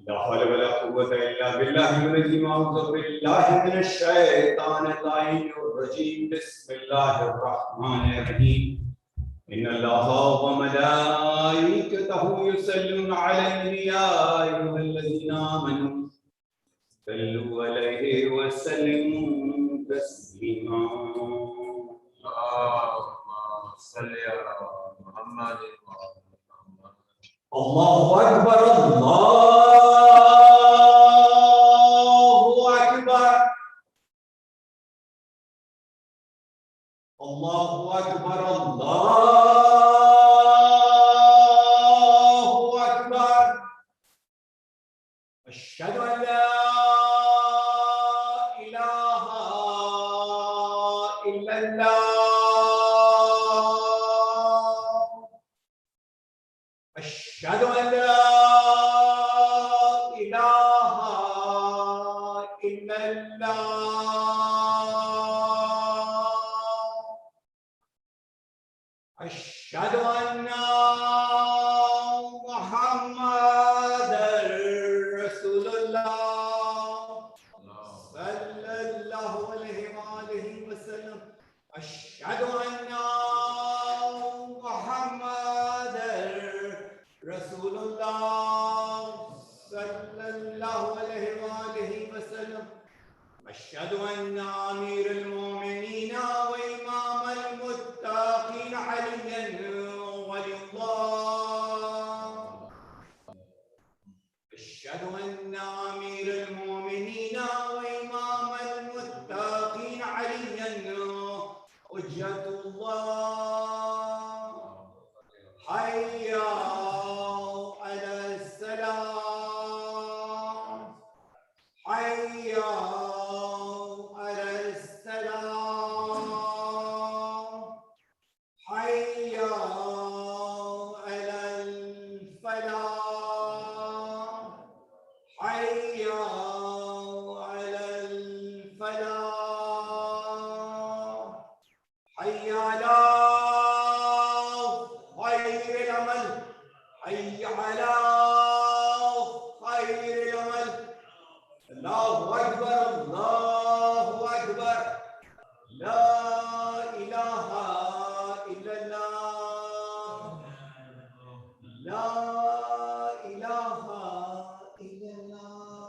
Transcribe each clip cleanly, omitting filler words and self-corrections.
لا حول ولا قوة إلا بالله العظيم. أعوذ بالله من الشيطان اللعين الرجيم. بسم الله الرحمن الرحيم. إن الله وملائكته يصلون على النبي يا أيها الذين آمنوا صلوا عليه وسلموا تسليما. اللهم صل على محمد. الله أكبر. الله أكبر. الله أكبر. الله أكبر. أشهد أن لا إله إلا الله. أشهد أن لا إله إلا الله. أشهد أن محمدًا رسول الله صلى الله عليه وآله وسلم. أشهد أن محمدًا رسول الله صلى الله عليه وآله وسلم. أشهد أن أمير المؤمنين وإمام المتقين عليا ولي الله. أشهد أن أمير المؤمنين وإمام المتقين عليا حجة الله. حي على السلام. حي على السلام. La ilaha illallah. La ilaha illallah.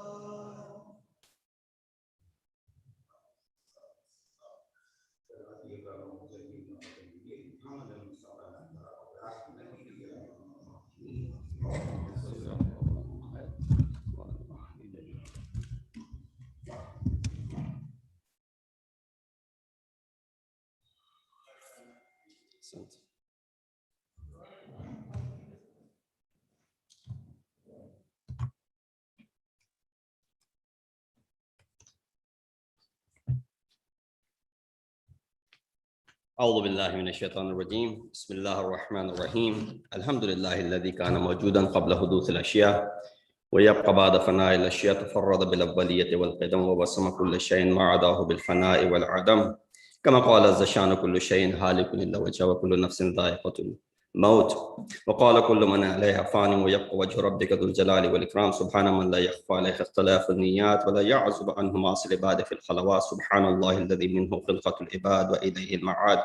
أعوذ بالله من الشيطان الرجيم بسم الله الرحمن الرحيم الحمد لله الذي كان موجودا قبل حدوث الأشياء ويبقى بعد فناء الأشياء تفرد بالأولية والقدم وبصم كل شيء ما عداه بالفناء والعدم كما قال الزشان كل شيء هالك إلا وجهه وكل نفس ذائقة الموت وقال كل من عليها فان ويبقى وجه ربك ذو الجلال والإكرام سبحان من لا يخفى عليه اختلاف النيات ولا يعزب عنه معاصي العباد في الخلوات سبحان الله الذي منه خلقة العباد وإليه المعاد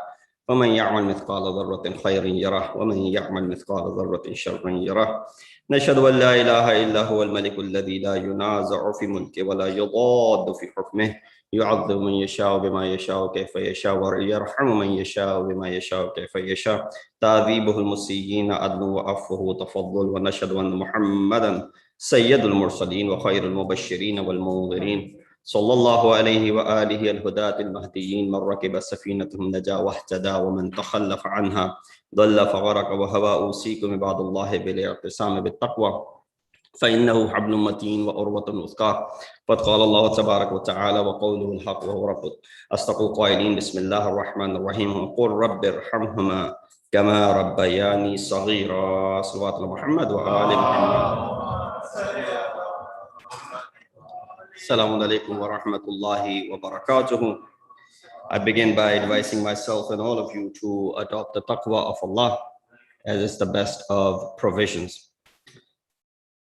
فمن يعمل مثقال ذرة خير يره ومن يعمل مثقال ذرة شر يره نشهد أن لا إله إلا هو الملك الذي لا ينازع في ملكه ولا يضاد في حكمه يعذب من يشاء بما يشاء كيف يشاء ويرحم من يشاء بما يشاء كيف يشاء تعذيبه المسيئين عدل وعفوه تفضل ونشهد أن محمدا سيد المرسلين وخير المبشرين والمنذرين صلى الله عليه وآله الهداة المهديين من ركب سفينتهم نجا واهتدى ومن تخلف عنها ضل فغرق وهوى أوصيكم عباد الله بالاعتصام بالتقوى فإنه حبل متين وأروة وثقى قد قال الله تبارك وتعالى وقوله الحق وهو رب أصدق القائلين بسم الله الرحمن الرحيم وقل رب ارحمهما كما ربياني صغيرا صلوات محمد وآل محمد Assalamu alaikum wa rahmatullahi wa barakatuhu. I begin by advising myself and all of you to adopt the taqwa of Allah as is the best of provisions.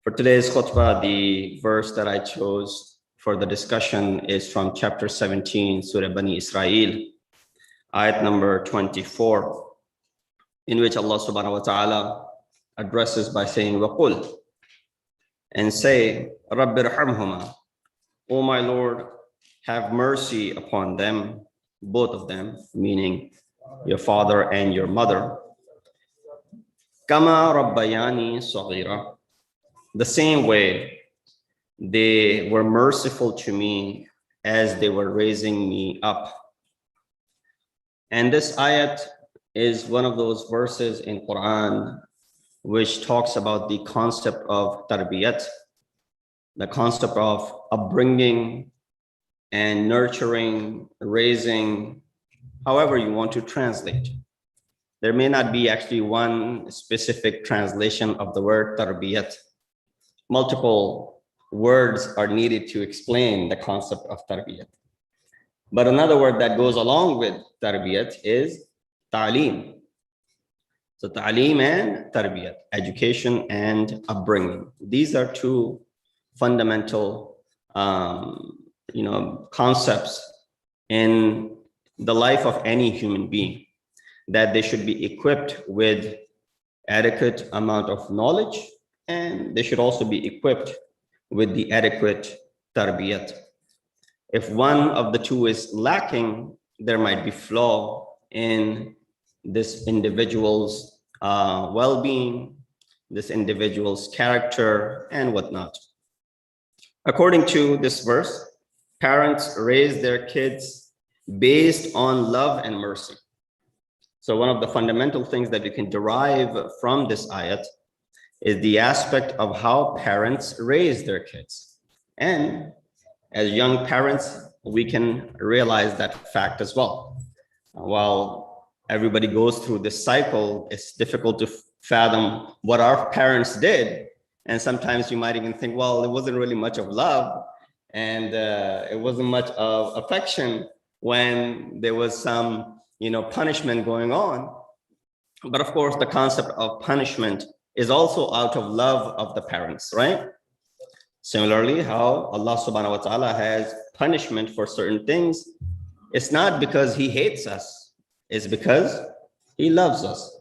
For today's khutbah, the verse that I chose for the discussion is from chapter 17, Surah Bani Israel, ayat number 24, in which Allah subhanahu wa ta'ala addresses by saying, وَقُلْ, and say, رَبِّ ارْحَمْهُمَا, O my Lord, have mercy upon them, both of them, meaning your father and your mother. Kama rabbayani saghira, the same way they were merciful to me as they were raising me up. And this ayat is one of those verses in Quran which talks about the concept of tarbiyat, the concept of upbringing and nurturing, raising, however you want to translate. There may not be actually one specific translation of the word tarbiyat. Multiple words are needed to explain the concept of tarbiyat. But another word that goes along with tarbiyat is ta'aleem. So ta'aleem and tarbiyat, education and upbringing. These are two fundamental concepts in the life of any human being, that they should be equipped with adequate amount of knowledge, and they should also be equipped with the adequate tarbiyat. If one of the two is lacking, there might be flaw in this individual's well-being, this individual's character, and whatnot. According to this verse, parents raise their kids based on love and mercy. So one of the fundamental things that we can derive from this ayat is the aspect of how parents raise their kids. And as young parents, we can realize that fact as well. While everybody goes through this cycle, it's difficult to fathom what our parents did. And sometimes you might even think, well, it wasn't really much of love and it wasn't much of affection when there was some, punishment going on. But of course, the concept of punishment is also out of love of the parents, right? Similarly, how Allah subhanahu wa ta'ala has punishment for certain things It's not because he hates us, it's because he loves us.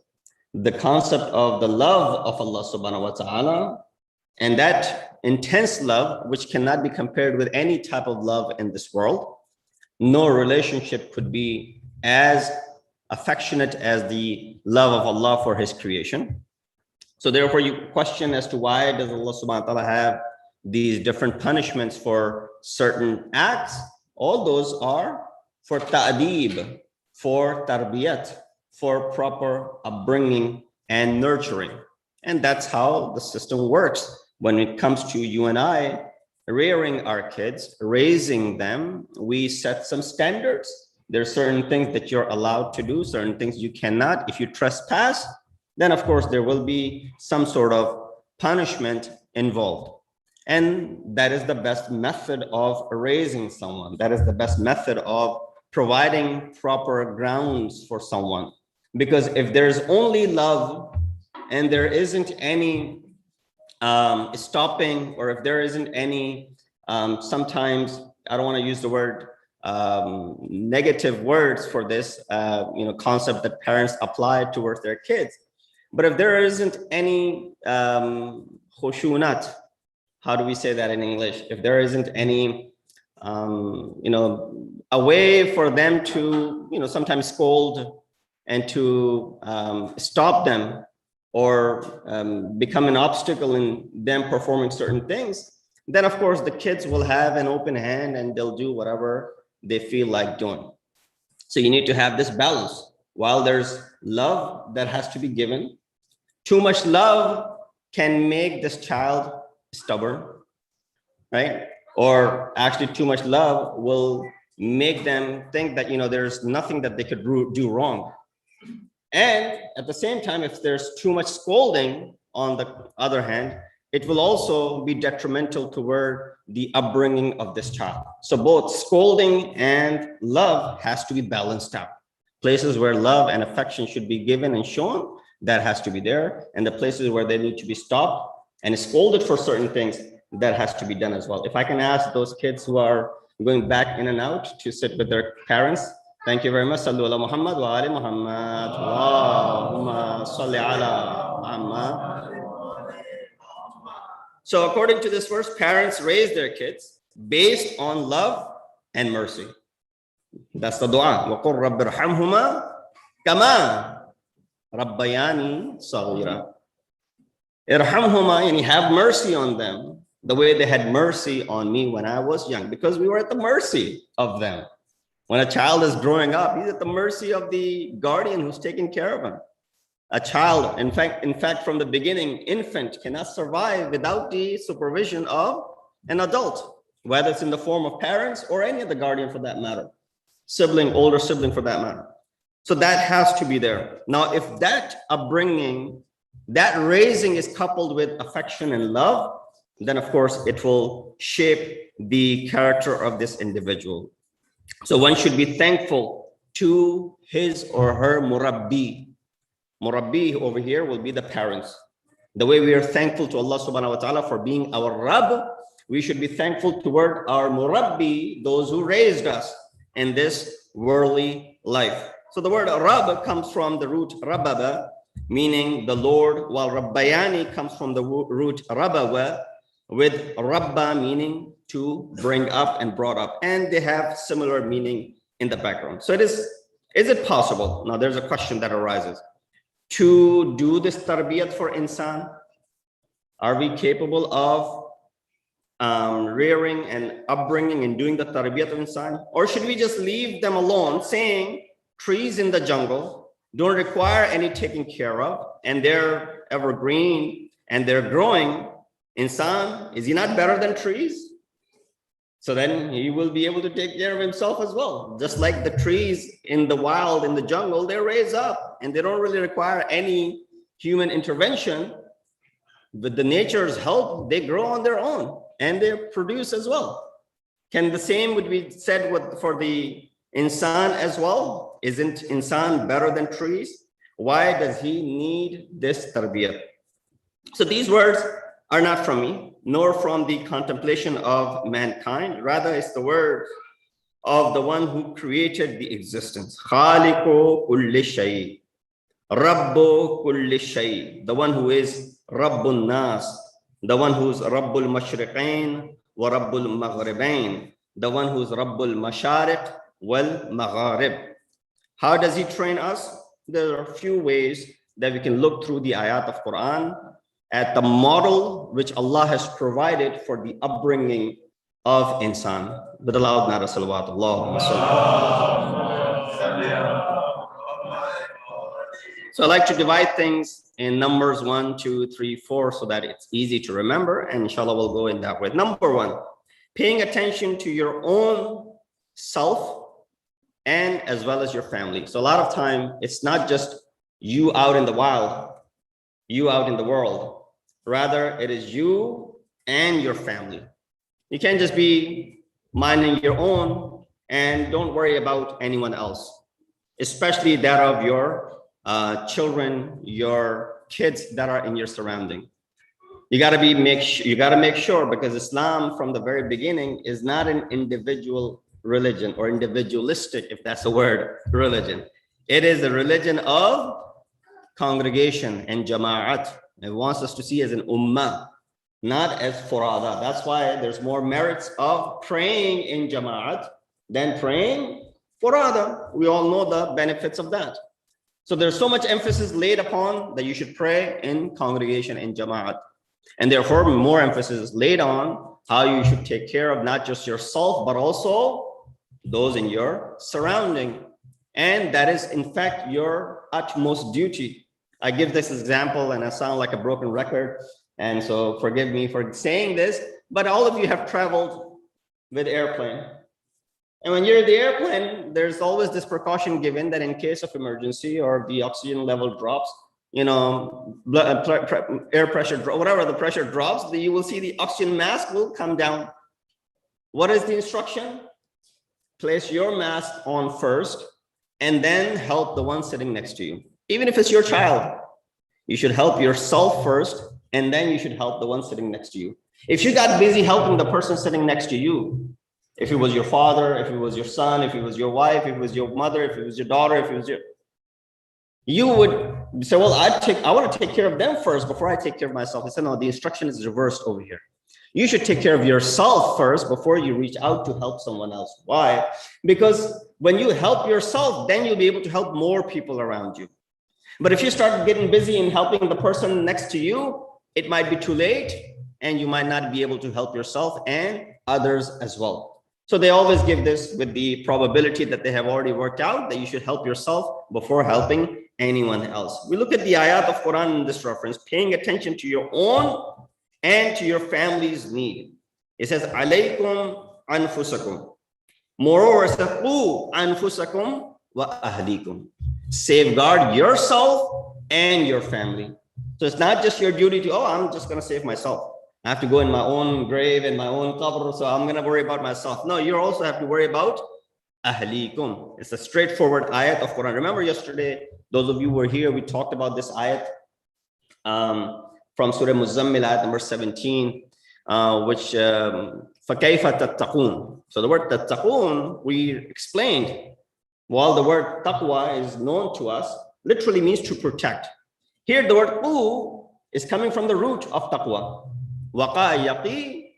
The concept of the love of Allah subhanahu wa ta'ala, and that intense love, which cannot be compared with any type of love in this world. No relationship could be as affectionate as the love of Allah for his creation. So therefore you question as to why does Allah subhanahu wa ta'ala have these different punishments for certain acts. All those are for ta'deeb, for tarbiyat, for proper upbringing and nurturing. And that's how the system works. When it comes to you and I, rearing our kids, raising them, we set some standards. There are certain things that you're allowed to do, certain things you cannot. If you trespass, then of course there will be some sort of punishment involved. And that is the best method of raising someone. That is the best method of providing proper grounds for someone. Because if there's only love and there isn't any stopping, or if there isn't any, sometimes, I don't want to use the word negative words for this concept that parents apply towards their kids. But if there isn't any khushunat, how do we say that in English? If there isn't any, a way for them to, sometimes scold and to stop them, or become an obstacle in them performing certain things, then of course the kids will have an open hand and they'll do whatever they feel like doing. So you need to have this balance. While there's love that has to be given, too much love can make this child stubborn, right? Or actually too much love will make them think that, there's nothing that they could do wrong. And at the same time, if there's too much scolding, on the other hand, it will also be detrimental toward the upbringing of this child. So both scolding and love has to be balanced out. Places where love and affection should be given and shown, that has to be there. And the places where they need to be stopped and scolded for certain things, that has to be done as well. If I can ask those kids who are going back in and out to sit with their parents. Thank you very much. Sallu ala Muhammad wa ali Muhammad. Allahumma salli ala Muhammad. So according to this verse, parents raise their kids based on love and mercy. That's the dua. وَقُلْ رَبِّ ارْحَمْهُمَا كَمَا رَبَّيَانِي صَغِيرًا. Irhamhuma, and you have mercy on them the way they had mercy on me when I was young, because we were at the mercy of them. When a child is growing up, he's at the mercy of the guardian who's taking care of him. A child, in fact, from the beginning, infant cannot survive without the supervision of an adult, whether it's in the form of parents or any other guardian for that matter, sibling, older sibling for that matter. So that has to be there. Now, if that upbringing, that raising is coupled with affection and love, then of course it will shape the character of this individual. So one should be thankful to his or her murabbi. Murabbi over here will be the parents. The way we are thankful to Allah subhanahu wa ta'ala for being our Rabb, we should be thankful toward our murabbi, those who raised us in this worldly life. So the word Rabb comes from the root Rabbaba, meaning the Lord, while Rabbayani comes from the root Rabbawa, with Rabba meaning to bring up and brought up. And they have similar meaning in the background. So is it possible? Now there's a question that arises. To do this tarbiyat for insan, are we capable of rearing and upbringing and doing the tarbiyat of insan? Or should we just leave them alone, saying trees in the jungle don't require any taking care of, and they're evergreen and they're growing? Insan, is he not better than trees? So then he will be able to take care of himself as well. Just like the trees in the wild, in the jungle, they raise up and they don't really require any human intervention. With the nature's help, they grow on their own and they produce as well. Can the same would be said for the insan as well? Isn't insan better than trees? Why does he need this tarbiyat? So these words are not from me, nor from the contemplation of mankind. Rather, it's the word of the one who created the existence. Khaliqu kulli shay, Rabbu kulli shay, the one who is Rabbun Nas, the one who's Rabbul Mashriqain wa Rabbul Maghribain, the one who's Rabbul Mashariq wal Magharib. How does he train us? There are a few ways that we can look through the ayat of Quran at the model which Allah has provided for the upbringing of insan. With a loud nara salawat, Allahumma salli. So I like to divide things in numbers 1, 2, 3, 4 so that it's easy to remember, and inshallah we'll go in that way. Number 1, paying attention to your own self and as well as your family. So a lot of time it's not just you out in the wild, you out in the world. Rather, it is you and your family. You can't just be minding your own and don't worry about anyone else, especially that of your children, your kids that are in your surrounding. You got to make sure, because Islam from the very beginning is not an individual religion or individualistic, if that's a word, religion. It is a religion of congregation and jama'at. It wants us to see as an ummah, not as furada. That's why there's more merits of praying in jama'at than praying furada. We all know the benefits of that. So there's so much emphasis laid upon that you should pray in congregation in jama'at. And therefore more emphasis is laid on how you should take care of not just yourself, but also those in your surrounding. And that is in fact your utmost duty. I give this example and I sound like a broken record, and so forgive me for saying this, but all of you have traveled with airplane. And when you're in the airplane, there's always this precaution given that in case of emergency or the oxygen level drops, you know, air pressure, whatever the pressure drops, you will see the oxygen mask will come down. What is the instruction? Place your mask on first and then help the one sitting next to you. Even if it's your child, you should help yourself first and then you should help the one sitting next to you. If you got busy helping the person sitting next to you, if it was your father, if it was your son, if it was your wife, if it was your mother, if it was your daughter, if it was your, you would say, well, I want to take care of them first before I take care of myself. He said, no, the instruction is reversed over here. You should take care of yourself first before you reach out to help someone else. Why? Because when you help yourself, then you'll be able to help more people around you. But if you start getting busy in helping the person next to you, it might be too late and you might not be able to help yourself and others as well. So they always give this with the probability that they have already worked out that you should help yourself before helping anyone else. We look at the ayat of Quran in this reference, paying attention to your own and to your family's need. It says, alaykum anfusakum. Moreover, it says, qu anfusakum wa ahlikum. Safeguard yourself and your family. So it's not just your duty to, oh, I'm just going to save myself. I have to go in my own grave and my own qabr, so I'm going to worry about myself. No, you also have to worry about ahlikum. It's a straightforward ayat of Quran. Remember yesterday, those of you who were here, we talked about this ayat from Surah Muzammil, ayat number 17, which فَكَيْفَ تَتَّقُونَ. So the word tattaqun, we explained, while the word taqwa is known to us, literally means to protect. Here the word qu is coming from the root of taqwa. Waqa yaqi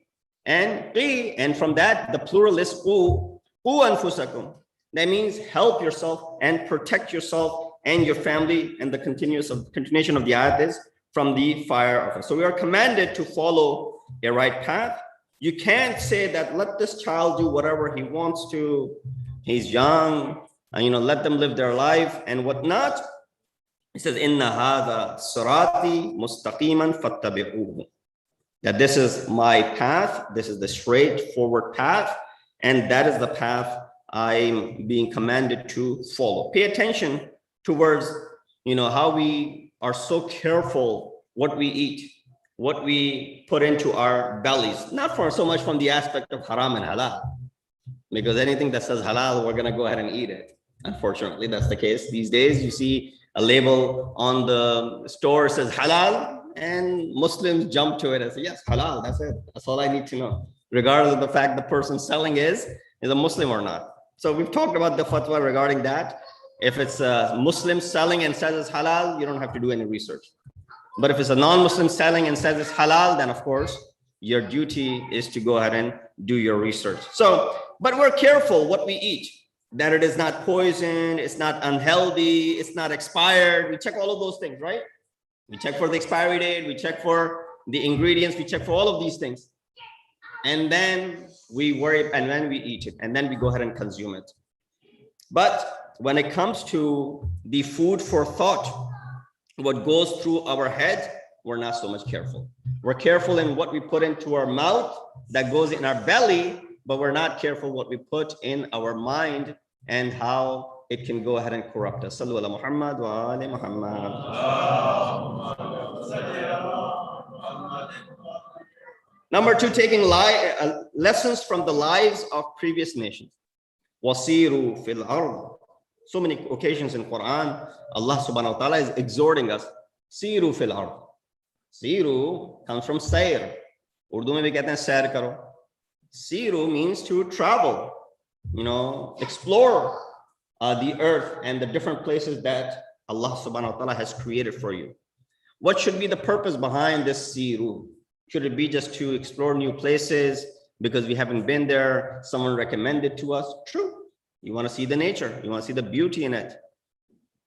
and qi, and from that the plural is qu anfusakum. That means help yourself and protect yourself and your family, and the continuation of the ayat is from the fire of it. So we are commanded to follow a right path. You can't say that let this child do whatever he wants to. He's young, and let them live their life and whatnot. It says, Inna hadha sirati mustaqiman fattabi'uhu. That this is my path, this is the straightforward path, and that is the path I'm being commanded to follow. Pay attention towards, how we are so careful what we eat, what we put into our bellies, not for so much from the aspect of haram and halal, because anything that says halal, we're gonna go ahead and eat it. Unfortunately, that's the case. These days, you see a label on the store says halal, and Muslims jump to it and say, yes, halal, that's it. That's all I need to know, regardless of the fact the person selling is a Muslim or not. So we've talked about the fatwa regarding that. If it's a Muslim selling and says it's halal, you don't have to do any research. But if it's a non-Muslim selling and says it's halal, then of course, your duty is to go ahead and do your research. So, but we're careful what we eat, that it is not poison, it's not unhealthy, it's not expired. We check all of those things, right? We check for the expiry date, we check for the ingredients, we check for all of these things. And then we worry, and then we eat it, and then we go ahead and consume it. But when it comes to the food for thought, what goes through our head, we're not so much careful. We're careful in what we put into our mouth that goes in our belly, but we're not careful what we put in our mind and how it can go ahead and corrupt us. Sallu ala Muhammad wa ali Muhammad. Number 2, taking lessons from the lives of previous nations. Wasiru fil ard. So many occasions in Quran, Allah subhanahu wa ta'ala is exhorting us, Siru fil ard. Siru comes from sayr. Urdu mein bhi kehte hain sayr karo. Siru means to travel, explore the earth and the different places that Allah subhanahu wa ta'ala has created for you. What should be the purpose behind this siru? Should it be just to explore new places because we haven't been there, someone recommended to us? True. You want to see the nature, you want to see the beauty in it.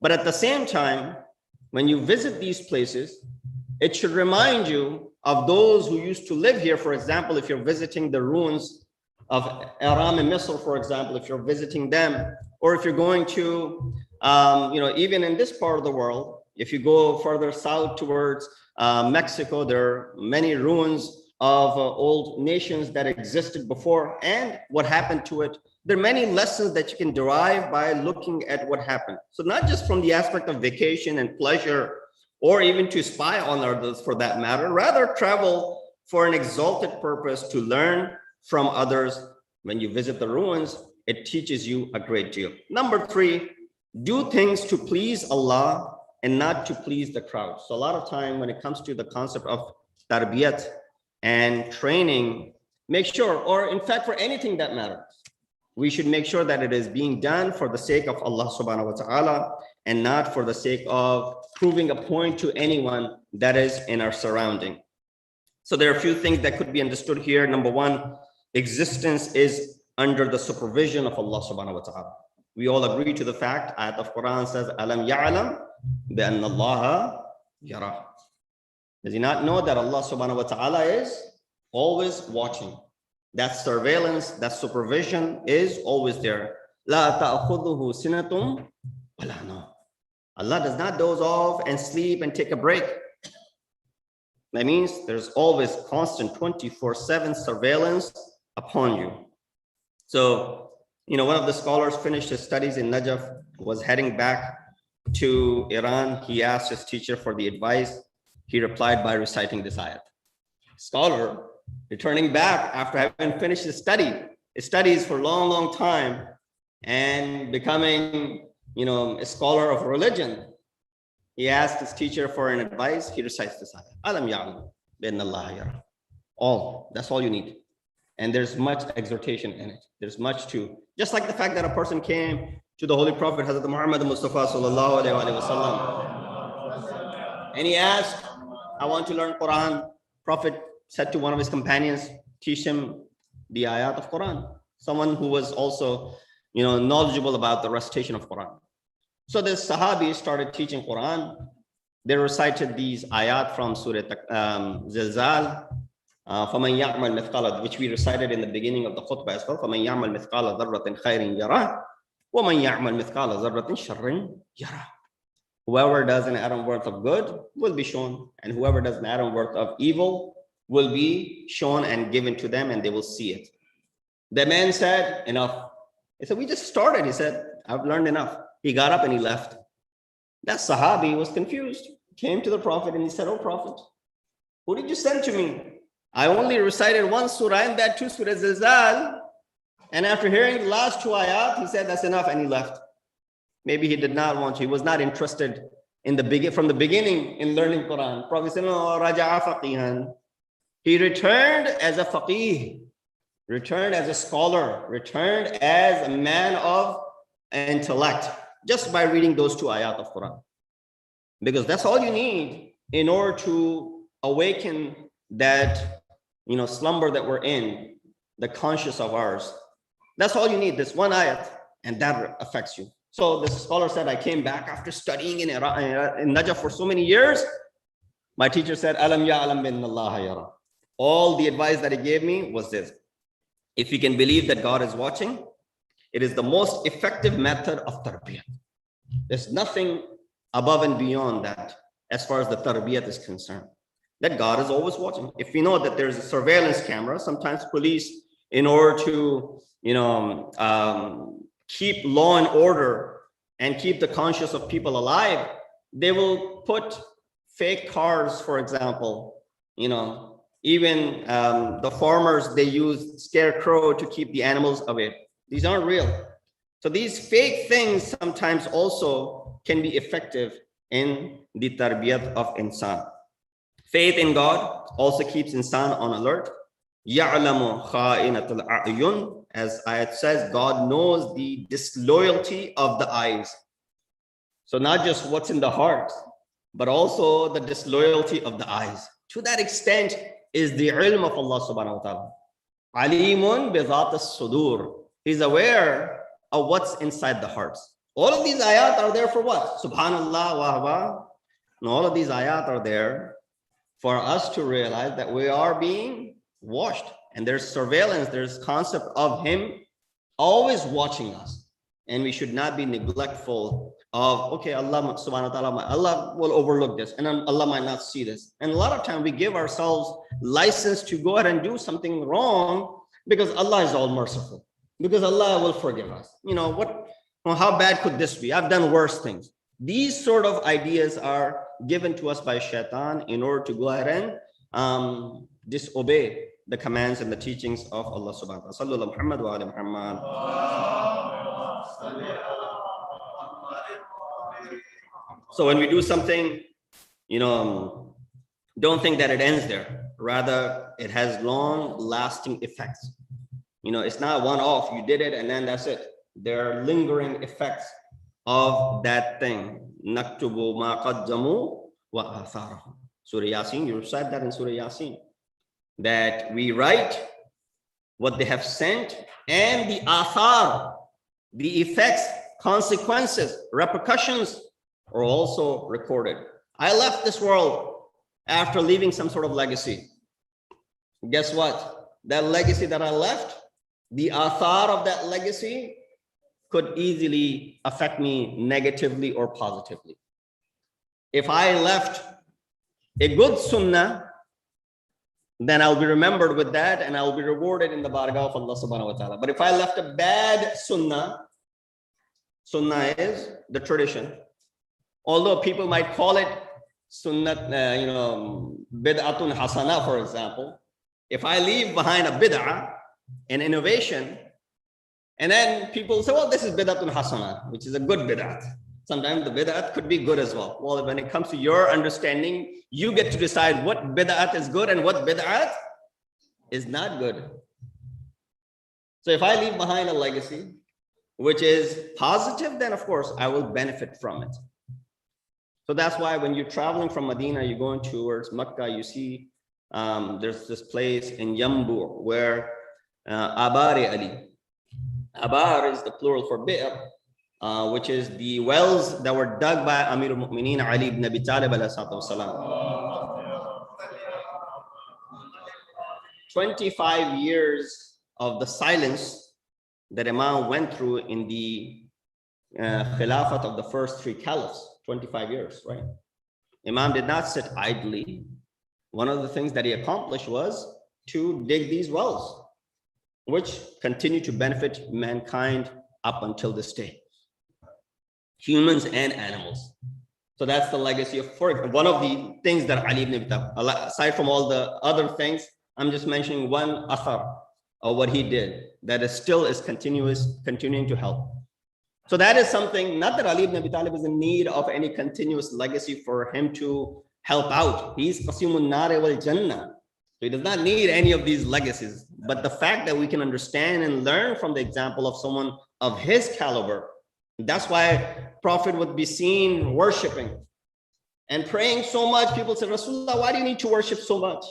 But at the same time, when you visit these places, it should remind you of those who used to live here. For example, if you're visiting the ruins of Aram and Misr, for example, if you're visiting them, or if you're going to, even in this part of the world, if you go further south towards Mexico, there are many ruins of old nations that existed before and what happened to it. There are many lessons that you can derive by looking at what happened. So not just from the aspect of vacation and pleasure, or even to spy on others for that matter, rather travel for an exalted purpose to learn from others. When you visit the ruins, it teaches you a great deal. Number 3, do things to please Allah and not to please the crowd. So a lot of time when it comes to the concept of tarbiyat and training, make sure, or in fact for anything that matters, we should make sure that it is being done for the sake of Allah subhanahu wa ta'ala and not for the sake of proving a point to anyone that is in our surrounding. So there are a few things that could be understood here. Number 1, existence is under the supervision of Allah subhanahu wa ta'ala. We all agree to the fact, ayat of Quran says, Alam ya'alam bi'anna Allah yara. Does he not know that Allah subhanahu wa ta'ala is always watching? That surveillance, that supervision is always there. La ta'khudhuhu sinatun wala nawm. Allah does not doze off and sleep and take a break. That means there's always constant 24/7 surveillance upon you. So, one of the scholars finished his studies in Najaf, was heading back to Iran. He asked his teacher for the advice. He replied by reciting this ayat. Scholar, returning back after having finished his studies for a long, long time and becoming, a scholar of religion. He asked his teacher for an advice. He recites this ayah. Alam ya'lam bi'anna Allah yara. That's all you need. And there's much exhortation in it. There's much to, just like the fact that a person came to the Holy Prophet, Hazrat Muhammad Mustafa sallallahu alaihi wasallam, and he asked, I want to learn Quran. Prophet said to one of his companions, teach him the ayat of Quran. Someone who was also, knowledgeable about the recitation of Quran. So this Sahabi started teaching Quran. They recited these ayat from Surah Zilzal, فَمَنْ يَعْمَلْ مِثْقَالَ, which we recited in the beginning of the khutbah as well. فَمَنْ يَعْمَلْ مِثْقَالَ ذَرَّةٍ خَيْرٍ يَرَهُ وَمَنْ يَعْمَلْ مِثْقَالَ ذَرَّةٍ شَرٍّ يَرَهُ. Whoever does an atom worth of good will be shown, and whoever does an atom worth of evil will be shown and given to them, and they will see it. The man said, enough. He said, we just started. He said, I've learned enough. He got up and he left. That Sahabi was confused. Came to the Prophet and he said, oh Prophet, who did you send to me? I only recited one surah and that 2 Surah Zilzal. And after hearing the last 2 ayat, he said, that's enough, and he left. Maybe he did not want to. He was not interested from the beginning in learning Quran. Prophet said, no, raja'a faqihan. He returned as a faqih. returned as a scholar, returned as a man of intellect, just by reading those 2 ayat of Quran. Because that's all you need in order to awaken that, slumber that we're in, the conscious of ours. That's all you need, this 1 ayat, and that affects you. So this scholar said, I came back after studying in Najaf for so many years. My teacher said, Alam ya'lam bin Allah yara. All the advice that he gave me was this: if you can believe that God is watching, it is the most effective method of tarbiyat. There's nothing above and beyond that as far as the tarbiyat is concerned, that God is always watching. If we know that there's a surveillance camera, sometimes police, in order to keep law and order and keep the conscience of people alive, they will put fake cars, for example. Even the farmers, they use scarecrow to keep the animals away. These aren't real. So these fake things sometimes also can be effective in the tarbiyat of insan. Faith in God also keeps insan on alert. يَعْلَمُ خَائِنَةَ الْأَعْيُنِ, as ayat says, God knows the disloyalty of the eyes. So not just what's in the heart, but also the disloyalty of the eyes. To that extent is the ilm of Allah subhanahu wa ta'ala. Alimun bi dhat as-sudur. He's aware of what's inside the hearts. All of these ayat are there for what? Subhanallah wa hwa. And all of these ayat are there for us to realize that we are being watched, and there's surveillance, there's concept of him always watching us, and we should not be neglectful of, okay, Allah subhanahu wa ta'ala, Allah will overlook this, and Allah might not see this. And a lot of time we give ourselves license to go ahead and do something wrong because Allah is all merciful, because Allah will forgive us. How bad could this be? I've done worse things. These sort of ideas are given to us by shaitan in order to go ahead and disobey the commands and the teachings of Allah subhanahu wa ta'ala. Sallallahu Muhammad wa ala Muhammad. So when we do something, don't think that it ends there. Rather, it has long lasting effects. It's not one-off. You did it and then that's it. There are lingering effects of that thing. Naktubu ma qaddamu wa atharahum. Surah Yasin, you recite that in Surah Yasin. That we write what they have sent, and the athar, the effects, consequences, repercussions are also recorded. I left this world after leaving some sort of legacy. Guess what? That legacy that I left, the athar of that legacy could easily affect me negatively or positively. If I left a good sunnah, then I'll be remembered with that and I'll be rewarded in the barakah of Allah subhanahu wa ta'ala. But if I left a bad sunnah, sunnah is the tradition. Although people might call it sunnat, bid'atun hasana, for example. If I leave behind a bid'ah, an innovation, and then people say, well, this is bid'atun hasana, which is a good bid'at. Sometimes the bid'at could be good as well. Well, when it comes to your understanding, you get to decide what bid'at is good and what bid'at is not good. So if I leave behind a legacy, which is positive, then of course I will benefit from it. So that's why when you're traveling from Medina, you're going towards Mecca, you see there's this place in Yambur where Masjid-e-Ali. Abar is the plural for bi'r, which is the wells that were dug by Amir al-Mu'mineen Ali ibn Abi Talib alayhi salatu wasalam. 25 years of the silence that Imam went through in the khilafat of the first 3 caliphs, 25 years, right? Imam did not sit idly. One of the things that he accomplished was to dig these wells, which continue to benefit mankind up until this day, humans and animals. So that's the legacy of, one of the things that Ali ibn Abi Talib, aside from all the other things, I'm just mentioning one athar of what he did that is still continuing to help. So that is something, not that Ali ibn Abi Talib is in need of any continuous legacy for him to help out. He's qasimun nari wal jannah. So he does not need any of these legacies. But the fact that we can understand and learn from the example of someone of his caliber, that's why Prophet would be seen worshiping and praying so much. People say, Rasulullah, why do you need to worship so much?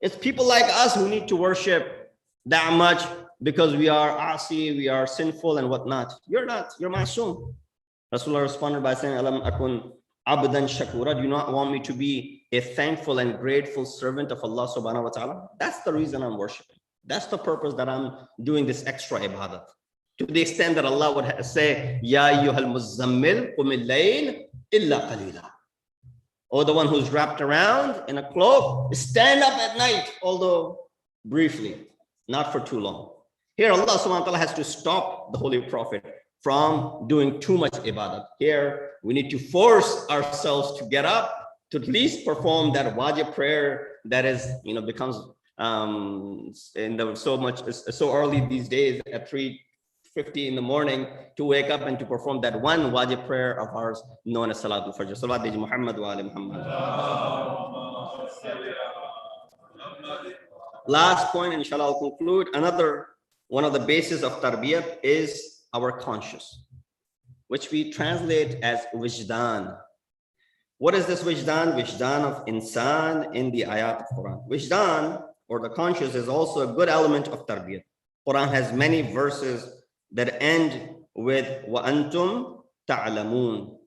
It's people like us who need to worship that much because we are asi, we are sinful and whatnot. You're not, you're ma'soom. Rasulullah responded by saying, Alam akun abdan shakura, do you not want me to be a thankful and grateful servant of Allah subhanahu wa ta'ala? That's the reason I'm worshiping. That's the purpose that I'm doing this extra ibadah. To the extent that Allah would say, Ya ayyuhal muzammil qumil layl illa qalila. Or the one who's wrapped around in a cloak, stand up at night, although briefly, not for too long. Here Allah subhanahu wa ta'ala has to stop the Holy Prophet from doing too much ibadah. Here we need to force ourselves to get up to at least perform that wajib prayer that is, becomes so early these days at 3:50 in the morning to wake up and to perform that one wajib prayer of ours known as Salatul Fajr. Salawat Muhammad wa ali Muhammad. Last point, inshallah, I'll conclude. Another one of the bases of tarbiyat is our conscious, which we translate as wijdan. What is this wijdan? Wijdan of insan in the ayat of Quran. Wijdan, or the conscious, is also a good element of tarbiyat. Quran has many verses that end with wa antum ta'lamun,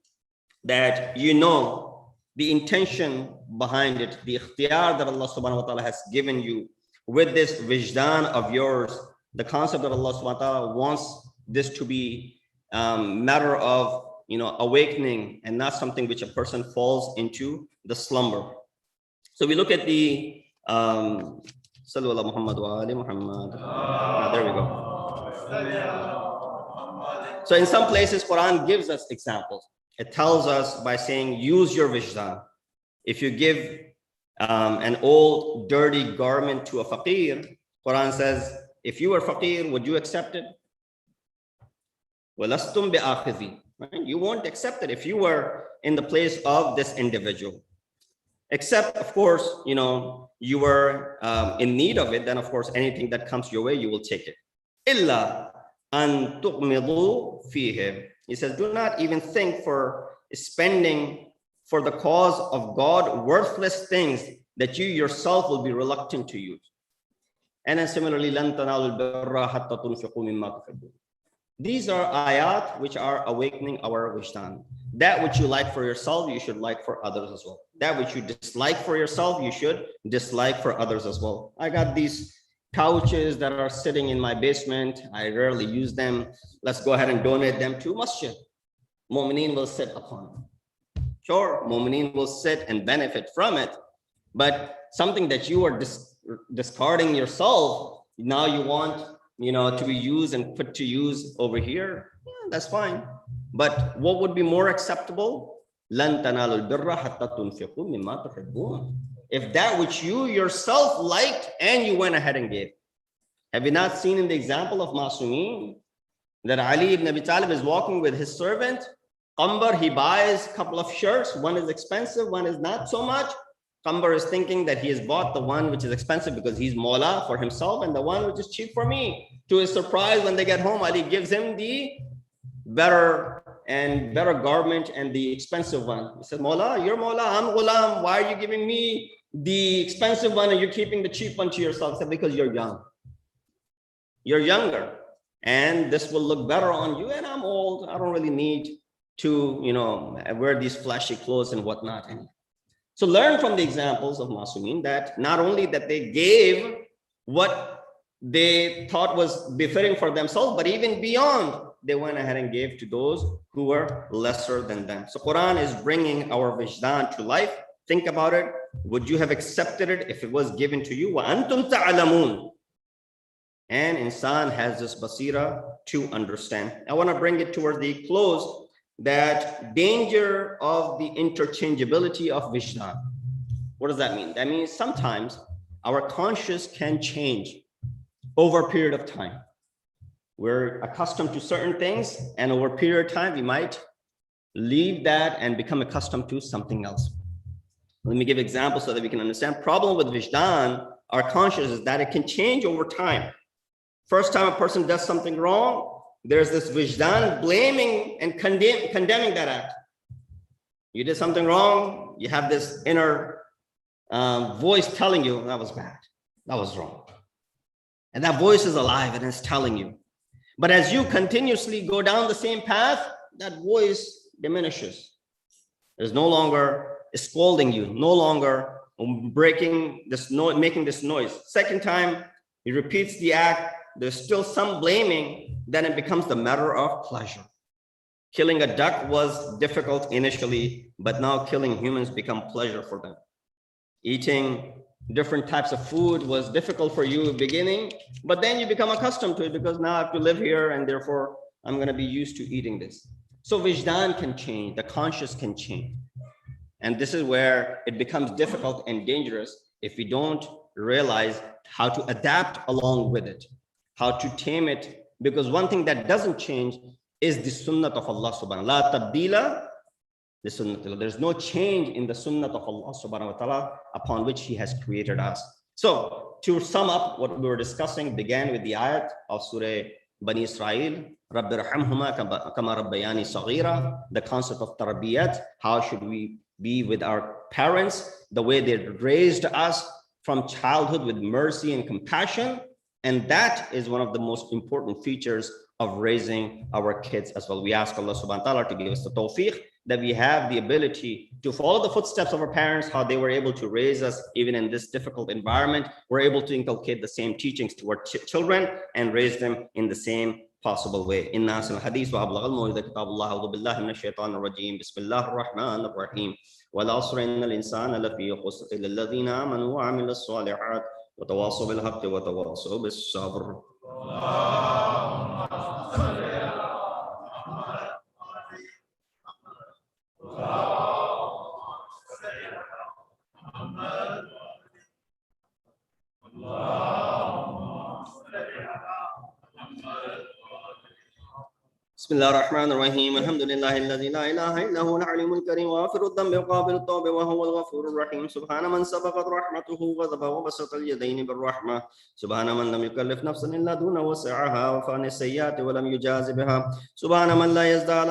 that the intention behind it, the ikhtiyar that Allah subhanahu wa ta'ala has given you with this wijdan of yours, the concept that Allah subhanahu wa ta'ala wants this to be matter of awakening and not something which a person falls into the slumber. So we look at the Sallu ala Muhammad wa ali Muhammad. There we go. So in some places, Quran gives us examples. It tells us by saying, use your wijdan. If you give an old dirty garment to a faqir, Quran says, if you were faqir, would you accept it? وَلَسْتُمْ بِآخِذِينَ. Right? You won't accept it if you were in the place of this individual. Except, of course, you were in need of it, then of course, anything that comes your way, you will take it. إِلَّا أَن تُقْمِضُوا فِيهِ. He says, do not even think for spending for the cause of God worthless things that you yourself will be reluctant to use. And then similarly, لَن تَنَالُوا الْبِرَّ حَتَّى تُنْفِقُوا مِمَّا تُحِبُّونَ. These are ayat which are awakening our wijdan. That which you like for yourself, you should like for others as well. That which you dislike for yourself, you should dislike for others as well. I got these couches that are sitting in my basement. I rarely use them. Let's go ahead and donate them to Masjid. Mu'mineen will sit upon it. Sure, Mu'mineen will sit and benefit from it. But something that you are discarding yourself, now you want to be used and put to use over here, that's fine. But what would be more acceptable? لَن تَنَالُوا الْبِرَّ حَتَّى تُنْفِقُوا مِمَّا تُحِبُّونَ. If that which you yourself liked and you went ahead and gave. Have you not seen in the example of Masumeen that Ali ibn Abi Talib is walking with his servant, Qambar, he buys a couple of shirts, one is expensive, one is not so much. Qambar is thinking that he has bought the one which is expensive because he's Mawla for himself and the one which is cheap for me. To his surprise, when they get home, Ali gives him the better garment and the expensive one. He said, Mawla, you're Mawla, I'm Ghulam. Why are you giving me the expensive one and you're keeping the cheap one to yourself? He said, because you're young. You're younger and this will look better on you, and I'm old. I don't really need to, wear these flashy clothes and whatnot. So learn from the examples of Masumeen that not only that they gave what they thought was befitting for themselves, but even beyond, they went ahead and gave to those who were lesser than them. So Quran is bringing our wijdan to life. Think about it. Would you have accepted it if it was given to you? وَأَنْتُمْ تَعْلَمُونَ. And insan has this basira to understand. I want to bring it toward the close, that danger of the interchangeability of wijdan. What does that mean? That means sometimes our conscious can change over a period of time. We're accustomed to certain things, and over a period of time, we might leave that and become accustomed to something else. Let me give examples so that we can understand. Problem with wijdan, our conscience is that it can change over time. First time a person does something wrong, there's this vijdan blaming and condemning that act. You did something wrong, you have this inner voice telling you that was bad, that was wrong. And that voice is alive and it's telling you. But as you continuously go down the same path, that voice diminishes. There's no longer scolding you, no longer making this noise. Second time, he repeats the act, there's still some blaming, then it becomes the matter of pleasure. Killing a duck was difficult initially, but now killing humans become pleasure for them. Eating different types of food was difficult for you at the beginning, but then you become accustomed to it because now I have to live here and therefore I'm going to be used to eating this. So vijdan can change, the conscious can change. And this is where it becomes difficult and dangerous if we don't realize how to adapt along with it, how to tame it. Because one thing that doesn't change is the sunnah of Allah subhanahu wa ta'ala. La tabdila li sunnati. There's no change in the sunnah of Allah subhanahu wa ta'ala upon which He has created us. So to sum up what we were discussing, began with the ayat of Surah Bani Israel, Rabbi rahamhuma kama rabbayani saghira, the concept of tarbiyat, how should we be with our parents, the way they raised us from childhood with mercy and compassion. And that is one of the most important features of raising our kids as well. We ask Allah subhanahu wa ta'ala to give us the tawfiq, that we have the ability to follow the footsteps of our parents, how they were able to raise us even in this difficult environment. We're able to inculcate the same teachings to our children and raise them in the same possible way. Inna asal hadith wa ablagh al-mawida kitabullah a'udhu billahi minash shaitanir rajim. Bismillahir rahmanir rahim. Wal 'asri innal insana lafi khusr illa alladhina amanu wa 'amilus salihat wa tawasaw bil haqqi wa tawasaw bis sabr. بسم الله الرحمن الرحيم الحمد لله الذي لا اله الا هو العليم الكريم غافر الذنب وقابل التوب وهو الغفور الرحيم سبحان من سبقت رحمته وغضب وبسط اليدين بالرحمه سبحان من لم يكلف نفسا الا دون وسعها وفان السيئات ولم يجاز بها سبحان من لا يزداد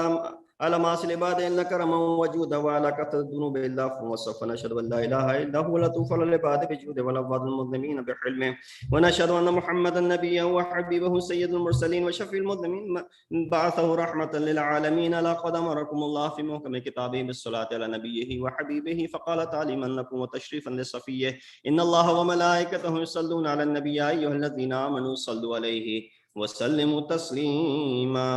على معاصي العباد الا كرما وجودا وعلى كثرة الذنوب الا عفوا وصفا نشهد ان لا اله الا هو لطوف للعباد بجوده ولفظ المظلمين بحلمه ونشهد ان محمدا نبيه وحبيبه سيد المرسلين وشفيع المذنبين بعثه رحمه للعالمين. لقد امركم الله في محكم كتابه بالصلاه على نبيه وحبيبه فقال تعليما لكم وتشريفا لصفيه ان الله وملائكته يصلون على النبي يا ايها الذين امنوا صلوا عليه وسلموا تسليما.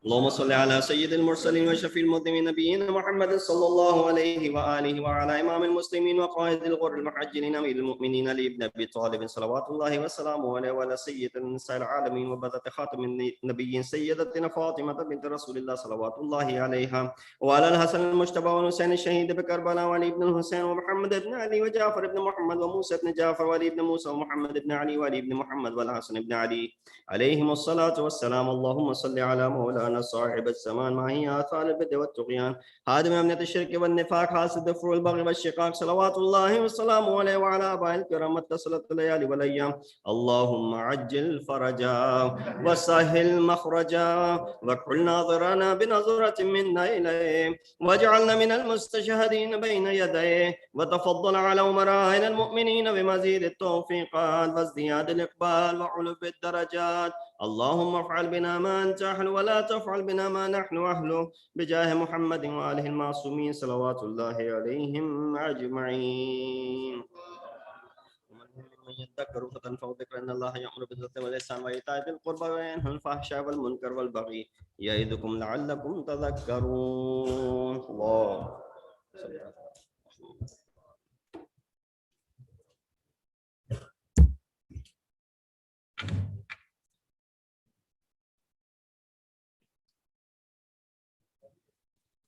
اللهم صل على سيد المرسلين وشفيع المذنبين نبينا محمد صلى الله عليه واله وعلى امام المسلمين وقائد الغر المحجلين امير المؤمنين علي بن ابي طالب صلوات الله وسلامه عليه وعلى سيد النساء العالمين وبذات خاتم النبيين سيدتنا فاطمه بنت رسول الله صلوات الله عليها وعلى الحسن المجتبى والحسين الشهيد بكربلاء وعلي بن الحسين ومحمد بن علي وجعفر بن محمد وموسى بن جعفر وعلي بن موسى ومحمد بن علي وعلي بن محمد والحسن بن علي عليهم الصلاه والسلام. اللهم صل على مولانا صاحب الزمان ما هي آثار البدع والطغيان هادم أمنية الشرك والنفاق حاسد الدفر والبغي والشقاق صلوات الله وسلامه عليه وعلى آبائه الكرام اتصلت الليالي والأيام. اللهم عجل فرجا وسهل مخرجا وكل ناظرنا بنظرة منا إليه واجعلنا من المستشهدين بين يديه وتفضل على أمرائنا المؤمنين بمزيد التوفيقات وازدياد الإقبال وعلو الدرجات. اللهم افعل بنا ما أنت أهل ولا تفعل بنا ما نحن أهله بجاه محمد وآله المعصومين صلوات الله عليهم أجمعين. من يذكر فتنفع ذكر ان الله يأمر بالعدل والإحسان وإيتاء ذي القربى وينهى عن الفحشاء والمنكر والبغي يعظكم لعلكم تذكرون. الله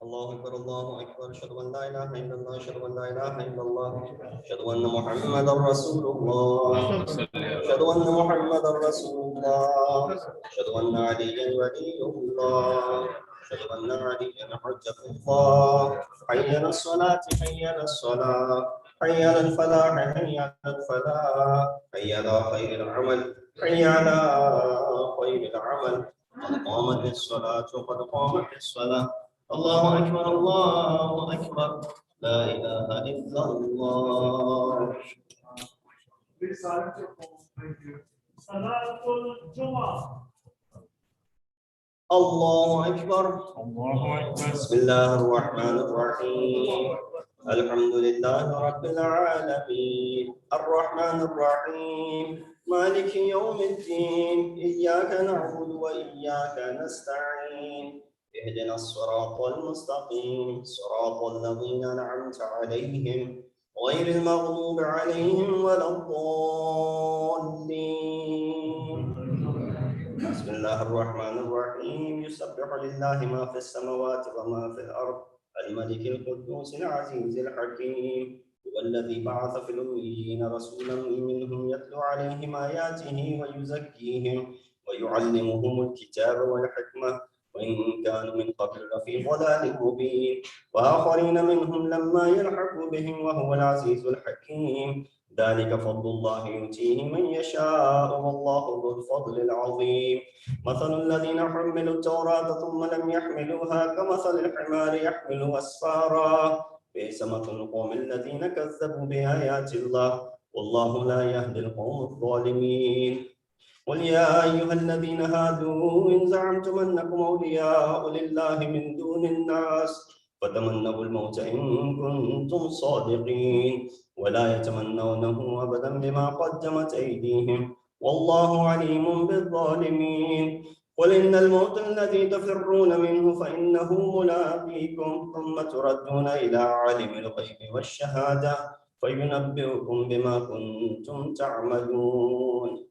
الله أكبر الله أكبر أشهد أن لا إله إلا الله أشهد أن لا إله إلا الله أشهد أن محمدا رسول الله أشهد أن محمدا رسول الله أشهد أن عليا ولي الله أشهد أن عليا حجة الله. حي على الصلاة حي على الصلاة حي على الفلاح حي على الفلاح حي على خير العمل حي على خير العمل. قد قامت الصلاة قد قامت الصلاة. الله أكبر الله أكبر لا إله إلا الله. Please silence your phones. Thank you. Salatul Jummah. الله أكبر. الله أكبر. بسم الله الرحمن الرحيم. الحمد لله رب العالمين الرحمن الرحيم مالك يوم الدين إياك نعبد وإياك نستعين اهدنا الصراط المستقيم صراط الذين أنعمت عليهم غير المغضوب عليهم ولا الضالين. بسم الله الرحمن الرحيم يسبح لله ما في السماوات وما في الأرض الملك القدوس العزيز الحكيم هو الذي بعث في الأميين رسولا منهم يتلو عليهم آياته ويزكيهم ويعلمهم الكتاب والحكمة وإن كانوا من قبل لفي ضلال مبين وآخرين منهم لما يلحقوا بهم وهو العزيز الحكيم ذلك فضل الله يؤتيه من يشاء والله ذو الفضل العظيم. مثل الذين حملوا التوراة ثم لم يحملوها كمثل الحمار يحمل أسفارا بئس مثل القوم الذين كذبوا بآيات الله والله لا يهدي القوم الظالمين. قل يا أيها الذين هادوا إن زعمتم أنكم أولياء لله من دون الناس فتمنوا الموت إن كنتم صادقين ولا يتمنونه أبدا بما قدمت أيديهم والله عليم بالظالمين. قل إن الموت الذي تفرون منه فإنه ملاقيكم ثم تردون إلى عالم الغيب والشهادة فينبئكم بما كنتم تعملون.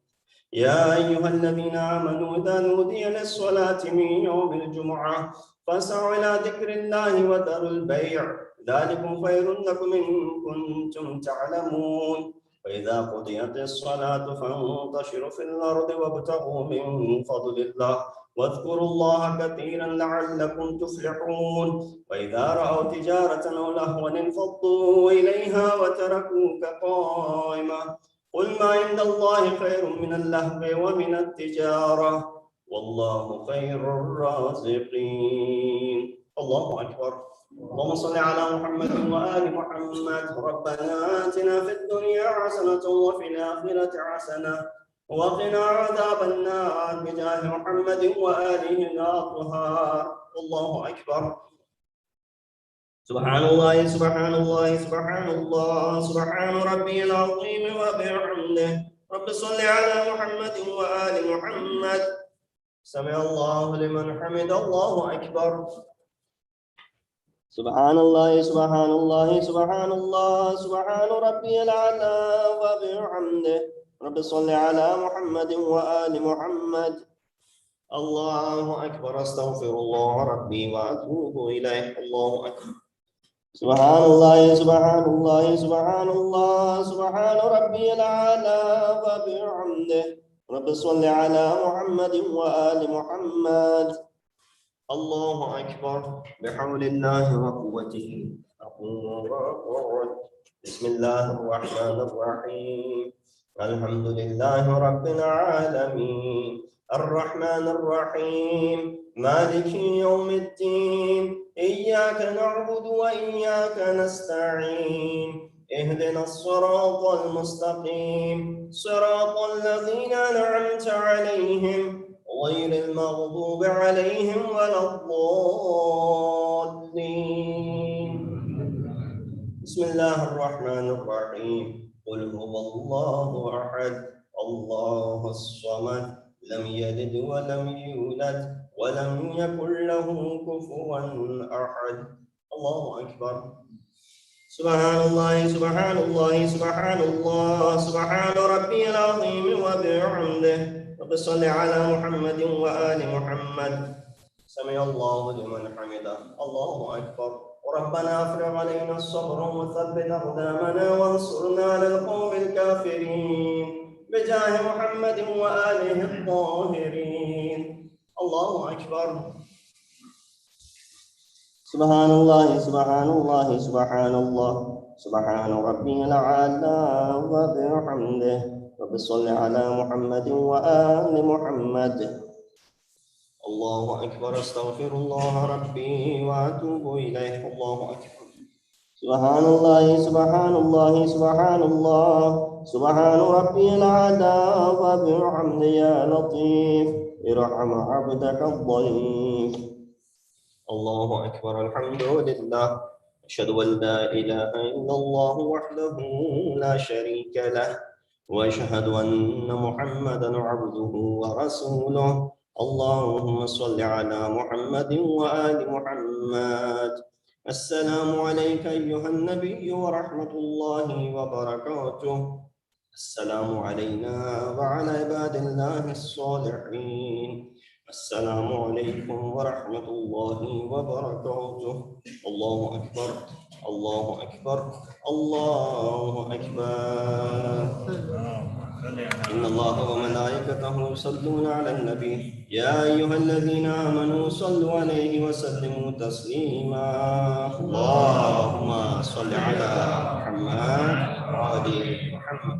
يا أيها الذين آمنوا إذا نودي للصلاة من يوم الجمعة فاسعوا إلى ذكر الله وذروا البيع ذلكم خير لكم إن كنتم تعلمون. فإذا قضيت الصلاة فانتشروا في الأرض وابتغوا من فضل الله واذكروا الله كثيرا لعلكم تفلحون. وإذا رأوا تجارة أو لهوا انفضوا إليها وتركوك قائما قل ما عند الله خير من اللهو ومن التجارة والله خير الرازقين. الله أكبر. اللهم صل على محمد وآل محمد. ربنا آتنا في الدنيا حسنة وفي الآخرة حسنة وقنا عذاب النار بجاه محمد وآله الأطهار. الله أكبر. سبحان الله سبحان الله سبحان الله سبحان ربي العظيم وبحمده. رب صل على محمد وآل محمد. سمع الله لمن حمد. الله أكبر. سبحان الله سبحان الله سبحان الله سبحان ربي الأعلى وبحمده. رب صل على محمد وآل محمد. الله أكبر. أستغفر الله ربي وأتوب إليه. الله أكبر. سبحان الله سبحان الله سبحان الله سبحان ربي الأعلى وبحمده. رب صل على محمد وآل محمد. الله أكبر. بحول الله وقوته أقول بسم الله الرحمن الرحيم. الحمد لله رب العالمين الرحمن الرحيم مالك يوم الدين إياك نعبد وإياك نستعين اهدنا الصراط المستقيم صراط الذين أنعمت عليهم غير المغضوب عليهم ولا الضالين. بسم الله الرحمن الرحيم. قل هو الله أحد الله الصمد لم يلد ولم يولد ولم يكن له كفوا أحد. الله أكبر. سبحان الله سبحان الله سبحان الله سبحان ربي العظيم وبحمده. رب صل على محمد وآل محمد. سمع الله لمن حمده. الله أكبر. ربنا افرغ علينا الصبر وثبت أقدامنا وانصرنا على القوم الكافرين بجاه محمد وآله الطاهرين. الله أكبر. سبحان الله سبحان الله سبحان الله سبحان ربي الأعلى وبحمده. رب صل على محمد وآل محمد. الله أكبر. أستغفر الله ربي وأتوب إليه. الله أكبر. سبحان الله سبحان الله سبحان الله سبحان ربي الأعلى وبحمده. يا لطيف ارحم عبدك الضعيف. الله أكبر. الحمد لله. أشهد أن لا إله إلا الله وحده لا شريك له وأشهد أن محمدا عبده ورسوله. اللهم صل على محمد وآل محمد. السلام عليك أيها النبي ورحمة الله وبركاته. السلام علينا وعلى عباد الله الصالحين. السلام عليكم ورحمة الله وبركاته. الله أكبر. الله أكبر. الله أكبر. إن الله وملائكته يصلون على النبي يا أيها الذين آمنوا صلوا عليه وسلموا تسليما. اللهم صل على محمد وآل محمد.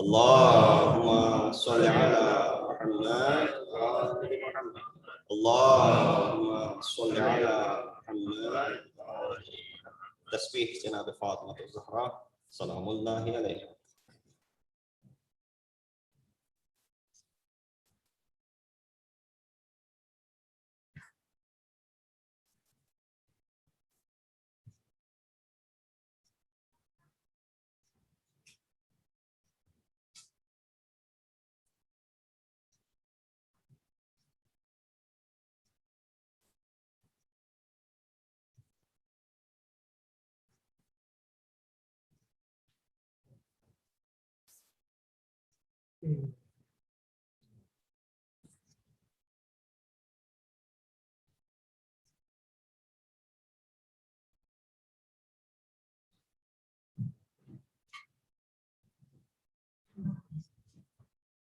اللهم صل على محمد وآل محمد. اللهم صل على محمد وآل محمد. تسبيح جناب فاطمة الزهراء سلام الله عليها.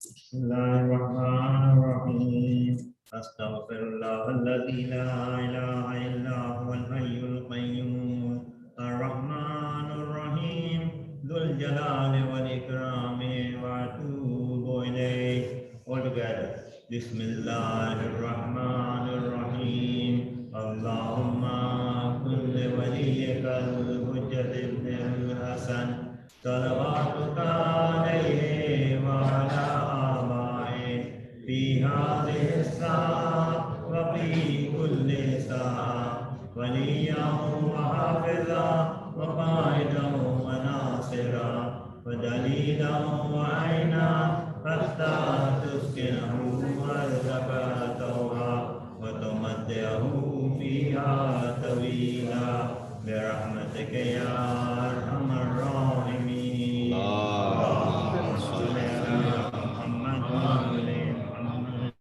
بسم الله الرحمن الرحيم. أستغفر الله الذي لا إله إلا هو الحي القيوم الرحمن الرحيم ذو الجلال والإكرام وأتوب إليه. All together. بسم الله الرحمن الرحيم. اللهم كن لوليك الحجة ابن الحسن صلواتك عليه وعلى آبائه في هذه الساعة وفي كل ساعة وليا وحافظا وقائدا وناصرا ودليلا وعينا حتى تسكنه أرضك طوعا وتمتعه فيها طويلا برحمتك يا أرحم الراحمين. اللهم صل على محمد وآل محمد.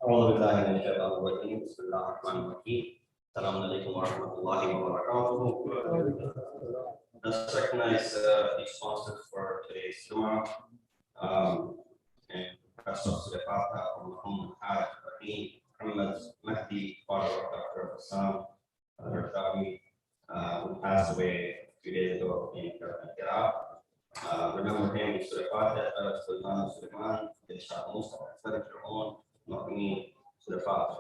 أعوذ بالله من الشيطان الرجيم بسم الله الرحمن الرحيم السلام عليكم ورحمة الله وبركاته. Let's recognize the sponsors for today's Jummah and Professor Sirifata from Muhammad Haj Rahim, Muhammad Mahdi, father of Dr. Hassan Rashami, who passed away a few days ago in Iraq. Remember him, Sirifata, Sultan Suleiman, Shah Mustafa, Senator Owen, Mahdi, Sirifata.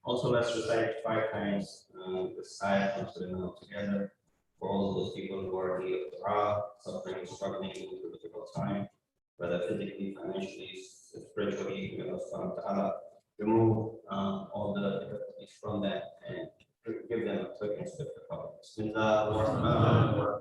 Also, let's recite 5 times the side of Suleiman together for all of those people who are in suffering, struggling with a difficult time, whether physically, financially, spiritually. May Allah subhanahu wa ta'ala remove all the difficulties from that and give them a quick and swift recovery. Bismillah ar-Rahman ar-Rahim.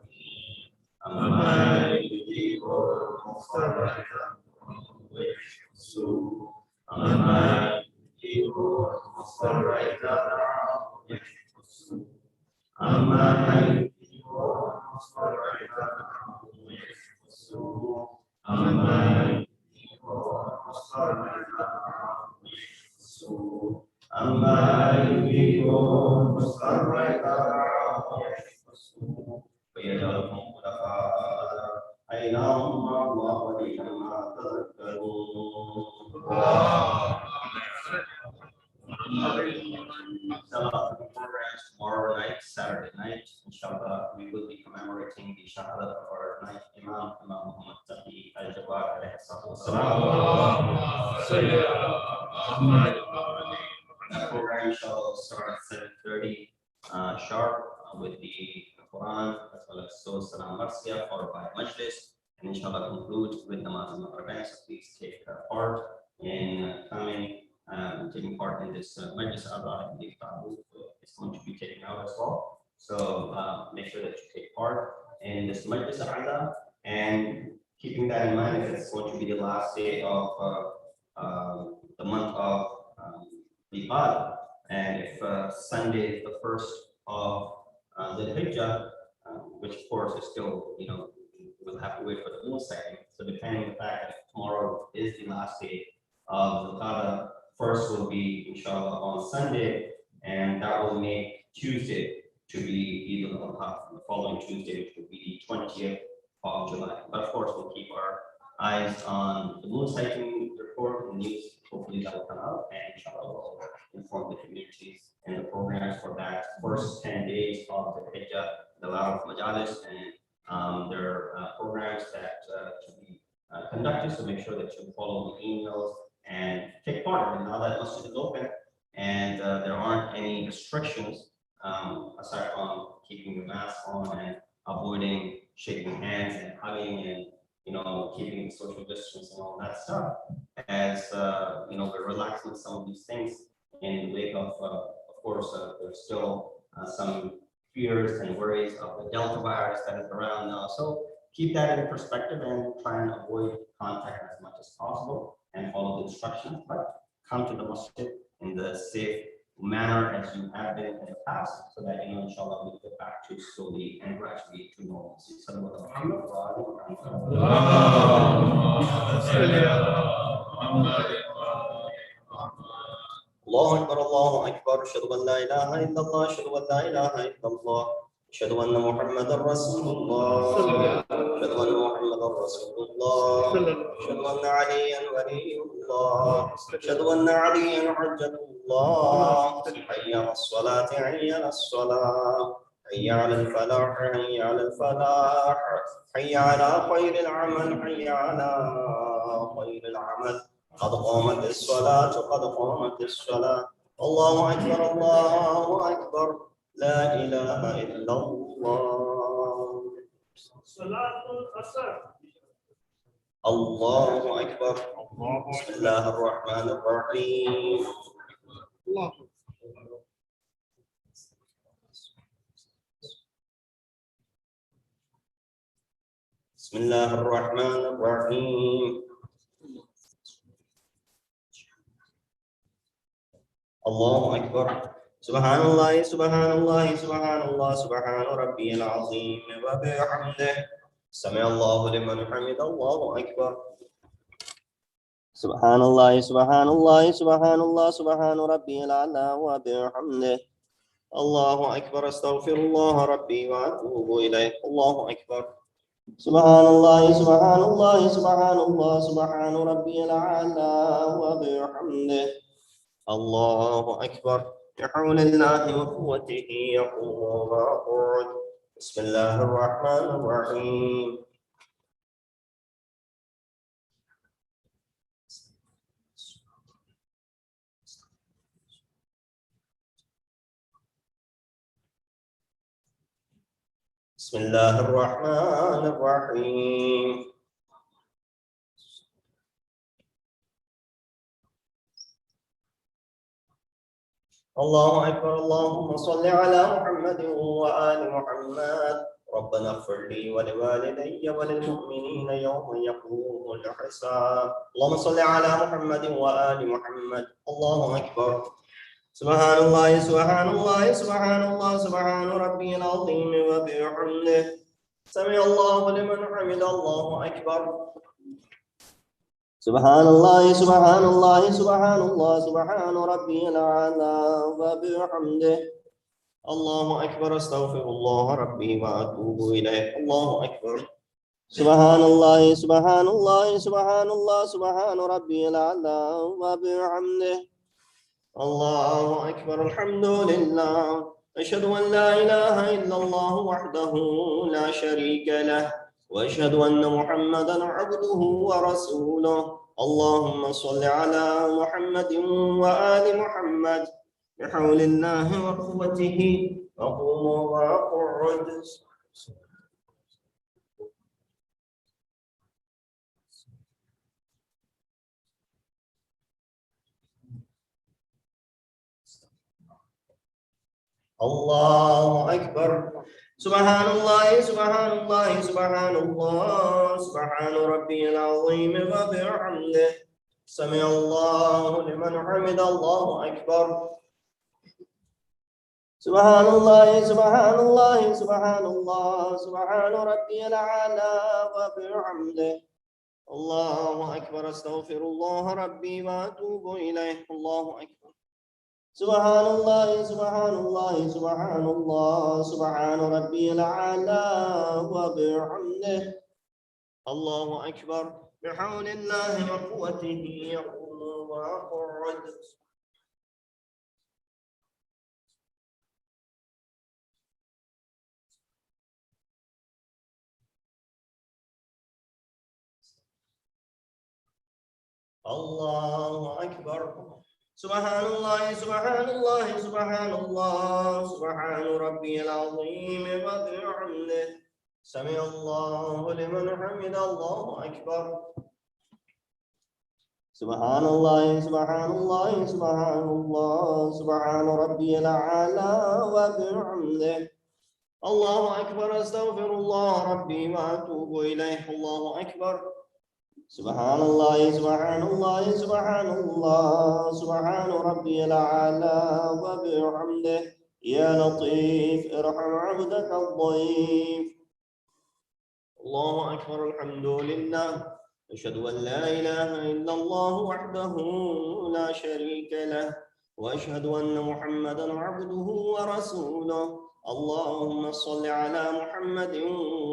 Tomorrow night, Saturday night, inshallah, we will be commemorating the Shahadat of our ninth Imam, Imam Muhammad Taqi al-Jawad alayhi salatu wassalam. That program, inshallah, will start at 7:30 sharp with the Quran as well as Surah Salam Marsiyah, followed by Majlis, and inshallah conclude with Namaz al-Maghrib. So please take part in taking part in this Majlis-e-Ali. It's going to be taken out as well. So make sure that you take part in this Majlis-e-Ali, and keeping that in mind, if it's going to be the last day of the month of Dhul-Hijjah, and if Sunday is the first of the Hijjah, which of course is still, we'll have to wait for the moon sighting. So depending on the fact that tomorrow is the last day of Dhul-Hijjah, first will be inshallah on Sunday, and that will make Tuesday to be Eid al-Adha, the following Tuesday, which will be the 20th of July. But of course, we'll keep our eyes on the moon sighting report and news. Hopefully that will come out, and inshallah we'll inform the communities and the programs for that first 10 days of the Hijjah, the lot of majalis and their programs that to be conducted. So make sure that you follow the emails and take part. And now that Masjid is open and there aren't any restrictions aside from keeping your mask on and avoiding shaking hands and hugging and keeping social distance and all that stuff. As we're relaxing some of these things in the wake of course, there's still some fears and worries of the Delta virus that is around now. So keep that in perspective and try and avoid contact as much as possible and follow the instructions. But come to the masjid in the safe manner as you have been in the past, so that inshallah we'll get back to slowly and gradually to normalcy. الله أكبر الله أكبر أشهد أن لا إله إلا الله أشهد أن لا إله إلا الله أشهد أن محمدا رسول الله أشهد أن محمدا رسول الله أشهد أن عليا ولي الله أشهد أن عليا حجة الله حي على الصلاة حي على الصلاة حي على الفلاح حي على الفلاح حي على خير العمل حي على خير العمل قد قامت الصلاة قد قامت الصلاة الله أكبر الله أكبر لا إله إلا الله صلاة العصر الله أكبر بسم الله الرحمن الرحيم بسم الله الرحمن الرحيم. الله أكبر. سبحان الله سبحان الله سبحان الله سبحان ربي العظيم وبحمده. سمع الله لمن حمد. الله أكبر. سبحان الله سبحان الله سبحان الله سبحان ربي الأعلى وبحمده. الله أكبر. أستغفر الله ربي وأتوب إليه. الله أكبر. سبحان الله سبحان الله سبحان الله سبحان ربي الأعلى وبحمده. الله أكبر. بحول الله وقوته يقوم ويقعد. بسم الله الرحمن الرحيم. بسم الله الرحمن الرحيم. الله أكبر. اللهم صل على محمد وآل محمد. ربنا اغفر لي ولوالدي وللمؤمنين يوم يقوم الحساب. اللهم صل على محمد وآل محمد. الله أكبر. سبحان الله سبحان الله سبحان الله سبحان ربي العظيم وبحمده. سمع الله لمن حمد. الله أكبر. سبحان الله سبحان الله سبحان الله سبحان ربي الأعلى وبحمده. الله أكبر. أستغفر الله ربي وأتوب إليه. الله أكبر. سبحان الله سبحان الله سبحان الله سبحان ربي الأعلى وبحمده. الله أكبر. الحمد لله. أشهد أن لا إله إلا الله وحده لا شريك له، وأشهد أن محمدا عبده ورسوله. اللهم صل على محمد وآل محمد. بحول الله وقوته أقوم وأقعد. الله أكبر. سبحان الله سبحان الله سبحان الله سبحان ربي العظيم وبحمده. سمع الله لمن حمد. الله أكبر. سبحان الله سبحان الله سبحان الله سبحان ربي الأعلى وبحمده. الله أكبر. أستغفر الله ربي وأتوب إليه. الله أكبر. سبحان الله سبحان الله سبحان الله سبحان ربي الأعلى وبحمده. الله أكبر. بحول الله وقوته يقوم ويقعد. الله أكبر. سبحان الله سبحان الله سبحان الله سبحان ربي العظيم وبحمده. سمع الله لمن حمد. الله أكبر. سبحان الله سبحان الله سبحان الله سبحان ربي الأعلى وبحمده. الله أكبر. أستغفر الله ربي وأتوب إليه. الله أكبر. سبحان الله سبحان الله سبحان الله سبحان ربي الأعلى وبحمده. يا لطيف ارحم عبدك الضعيف. الله أكبر. الحمد لله. أشهد أن لا إله إلا الله وحده لا شريك له، وأشهد أن محمدا عبده ورسوله. اللهم صل على محمد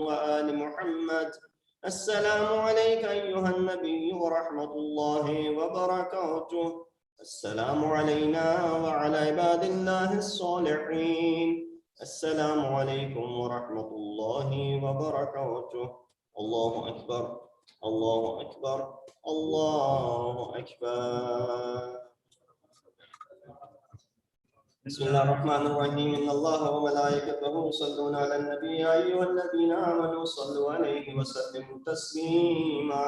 وآل محمد. السلام عليك أيها النبي ورحمة الله وبركاته. السلام علينا وعلى عباد الله الصالحين. السلام عليكم ورحمة الله وبركاته. الله أكبر. الله أكبر. الله أكبر. بسم الله الرحمن الرحيم. إن الله وملائكته يصلون على النبي يا أيها الذين آمنوا صلوا عليه وسلموا تسليما.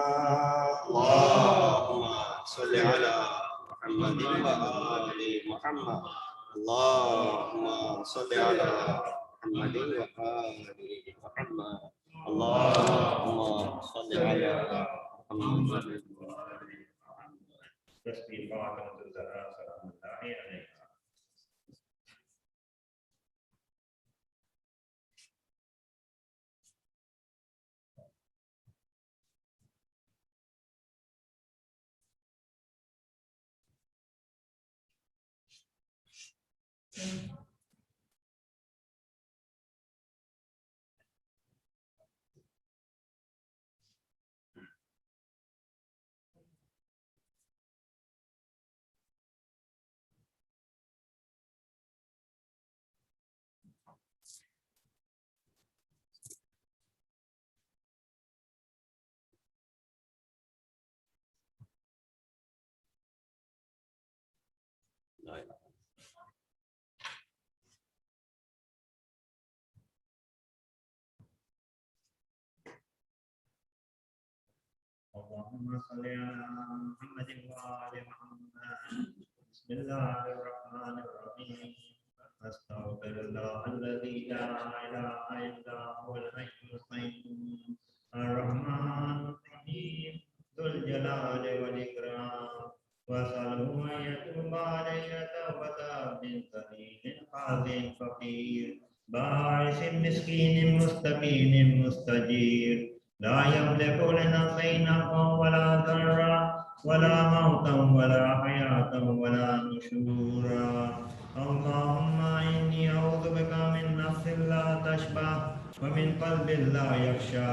اللهم صل على محمد وآل محمد. اللهم صل على محمد وآل محمد. اللهم صل على محمد. تسبيح فاطمة الزهراء سلام الله عليها. اللهم صل على محمد وآل محمد. بسم الله الرحمن الرحيم. أستغفر الله الذي لا إله إلا هو الحي القيوم الرحمن الرحيم ذو الجلال والإكرام. واسأله أن يتوب علي توبة عبد سليم قاضٍ فقير باعث مسكين مستقيم مستجير لا يملك لنفسه نفعا ولا ضرا ولا موتا ولا حياة ولا نشورا. اللهم إني أعوذ بك من نفس لا تشبع ومن قلب لا يخشى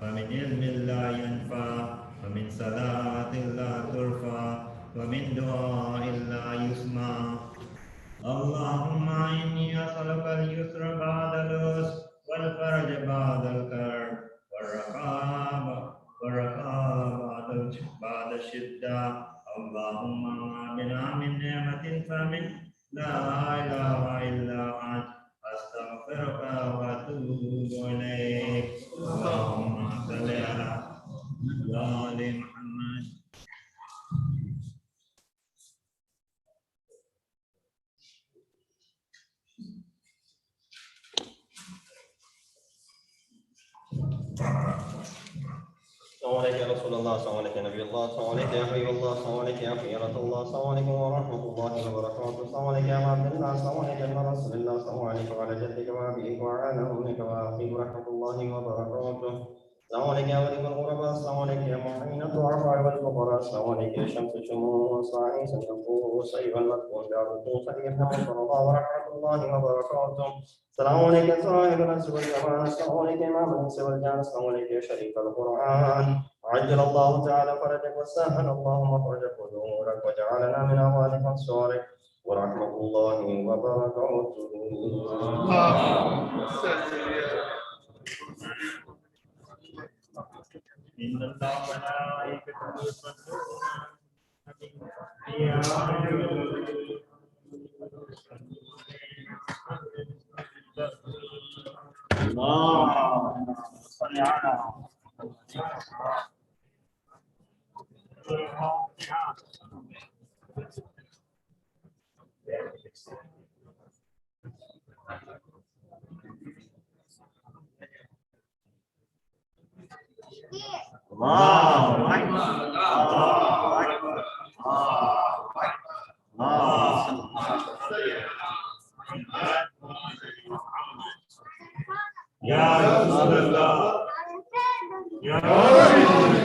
ومن علم لا ينفع ومن صلاة لا ترفع ومن دعاء لا يسمع. اللهم إني أسألك اليسر بعد العسر والفرج بعد الكرب والرخاء بعد الشدة. اللهم بنا من نعمة فمن لا إله إلا أنت أستغفرك وأتوب إليك. اللهم صل على آل محمد. السلام عليك يا رسول الله، السلام عليك يا نبي الله، السلام عليك يا حبيب الله، السلام عليك يا خيرة الله، السلام عليكم ورحمة الله وبركاته، السلام عليك يا عبد الله، السلام عليك يا رسول الله، السلام عليك وعلى جدك وأبيك وعلى أمك وأخيك ورحمة الله وبركاته. السلام عليك يا ولي الغرباء، السلام عليك يا معين الضعفاء والفقراء، السلام عليك يا شمس الشموس وعيسى النفوس أيها المذكور داركم فليرحم الله ورحمة الله وبركاته. السلام عليك صاحب الأنس والجمال، السلام عليك إمام الإنس والجان، السلام عليك يا شريف القرآن. عجل الله تعالى فرجك وسهل الله مخرجك ونورك وجعلنا من أموالك أنصارك ورحمة الله وبركاته. إن الله وملائكته يصلون على النبي يا اللهم صل على الله أكبر الله أكبر يا رسول الله يا رسول